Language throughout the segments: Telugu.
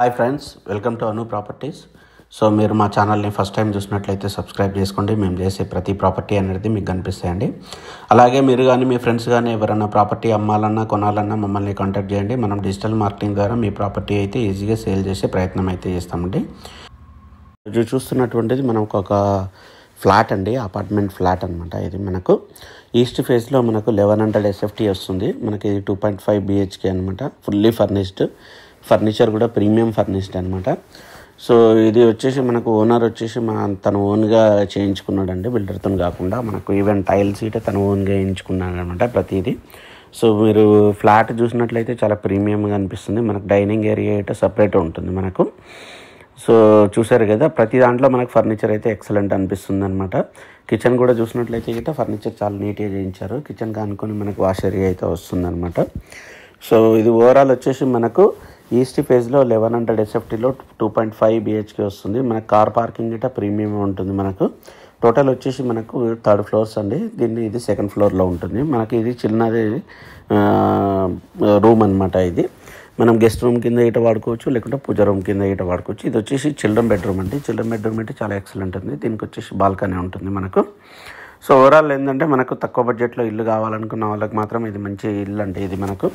Hi friends, welcome to Anu properties. So మీరు మా ఛానల్ని ఫస్ట్ టైం చూసినట్లయితే సబ్స్క్రైబ్ చేసుకోండి. మేము చేసే ప్రతి ప్రాపర్టీ అనేది మీకు కనిపిస్తాయండి. అలాగే మీరు కానీ మీ ఫ్రెండ్స్ కానీ ఎవరైనా ప్రాపర్టీ అమ్మాలన్నా కొనాలన్నా మమ్మల్ని కాంటాక్ట్ చేయండి. మనం డిజిటల్ మార్కెటింగ్ ద్వారా మీ ప్రాపర్టీ అయితే ఈజీగా సేల్ చేసే ప్రయత్నం అయితే చేస్తామండి. ఇది చూస్తున్నటువంటిది మనకు ఒక ఫ్లాట్ అండి, అపార్ట్మెంట్ ఫ్లాట్ అనమాట. ఇది మనకు ఈస్ట్ ఫేస్లో మనకు 1100 SFT వస్తుంది. మనకి ఇది 2.5 BHK అనమాట. ఫుల్లీ ఫర్నిష్డ్, ఫర్నిచర్ కూడా ప్రీమియం ఫర్నిష్డ్ అనమాట. సో ఇది వచ్చేసి మనకు ఓనర్ వచ్చేసి తను ఓన్గా చేయించుకున్నాడండి, బిల్డర్తో కాకుండా. మనకు ఈవెన్ టైల్స్ ఇటే తను ఓన్గా వేయించుకున్నాడు అనమాట ప్రతిదీ. సో మీరు ఫ్లాట్ చూసినట్లయితే చాలా ప్రీమియంగా అనిపిస్తుంది. మనకు డైనింగ్ ఏరియా అయితే సపరేట్ ఉంటుంది మనకు. సో చూసారు కదా, ప్రతి దాంట్లో మనకు ఫర్నిచర్ అయితే ఎక్సలెంట్ అనిపిస్తుంది అనమాట. కిచెన్ కూడా చూసినట్లయితే గిట్ట ఫర్నిచర్ చాలా నీట్గా చేయించారు. కిచెన్ కానుకొని మనకు వాష్ ఏరియా అయితే వస్తుంది అనమాట. సో ఇది ఓవరాల్ వచ్చేసి మనకు ఈస్ట్ ఫేజ్లో 1100 SFTలో 2.5 BHK వస్తుంది. మనకు కార్ పార్కింగ్ గిట్ట ప్రీమియం ఉంటుంది. మనకు టోటల్ వచ్చేసి మనకు 3rd ఫ్లోర్స్ అండి. ఇది 2nd ఫ్లోర్లో ఉంటుంది. మనకి ఇది చిన్నది రూమ్ అనమాట. ఇది మనం గెస్ట్ రూమ్ కింద ఇట వాడుకోవచ్చు, లేకుంటే పూజ రూమ్ కింద ఇట వాడుకోవచ్చు. ఇది వచ్చేసి చిల్డ్రన్ బెడ్రూమ్ అండి. చిల్డ్రన్ బెడ్రూమ్ అంటే చాలా ఎక్సలెంట్ ఉంది. దీనికి వచ్చేసి బాల్కనీ ఉంటుంది మనకు. సో ఓవరాల్ ఏంటంటే మనకు తక్కువ బడ్జెట్లో ఇల్లు కావాలనుకున్న వాళ్ళకి మాత్రం ఇది మంచి ఇల్లు అంటే ఇది మనకు.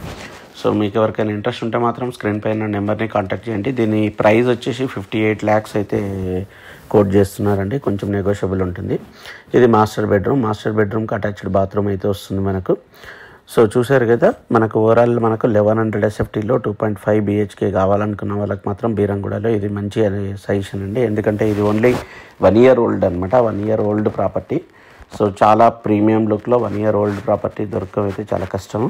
సో మీకు ఎవరికైనా ఇంట్రెస్ట్ ఉంటే మాత్రం స్క్రీన్ పైన నెంబర్ని కాంటాక్ట్ చేయండి. దీని ప్రైస్ వచ్చేసి 58 lakhs అయితే కోట్ చేస్తున్నారండి. కొంచెం నెగోషియబుల్ ఉంటుంది. ఇది మాస్టర్ బెడ్రూమ్కి అటాచ్డ్ బాత్రూమ్ అయితే వస్తుంది మనకు. సో చూసారు కదా, మనకు ఓవరాల్ మనకు 1100 SFTలో 2.5 BHK కావాలనుకున్న వాళ్ళకి మాత్రం బీరంగూడలో ఇది మంచి సజెషన్ అండి. ఎందుకంటే ఇది ఓన్లీ 1 year old అనమాట. 1 year old ప్రాపర్టీ. సో చాలా ప్రీమియం లుక్లో 1 year old ప్రాపర్టీ దొరకవైతే చాలా కష్టం.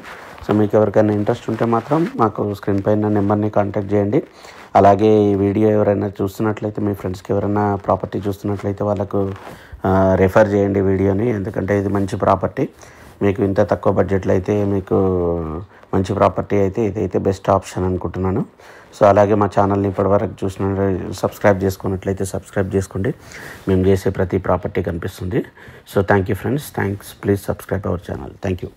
సో మీకు ఎవరికైనా ఇంట్రెస్ట్ ఉంటే మాత్రం మాకు స్క్రీన్ పైన నెంబర్ని కాంటాక్ట్ చేయండి. అలాగే ఈ వీడియో ఎవరైనా చూస్తున్నట్లయితే, మీ ఫ్రెండ్స్కి ఎవరైనా ప్రాపర్టీ చూస్తున్నట్లయితే వాళ్ళకు రెఫర్ చేయండి వీడియోని. ఎందుకంటే ఇది మంచి ప్రాపర్టీ. మీకు ఇంత తక్కువ బడ్జెట్లో అయితే మీకు మంచి ప్రాపర్టీ అయితే ఇదైతే బెస్ట్ ఆప్షన్ అనుకుంటున్నాను. సో అలాగే మా ఛానల్ని ఇప్పటివరకు సబ్స్క్రైబ్ చేసుకున్నట్లయితే సబ్స్క్రైబ్ చేసుకోండి. మేము చేసే ప్రతి ప్రాపర్టీ కనిపిస్తుంది. So thank you friends, thanks. Please subscribe our channel. Thank you.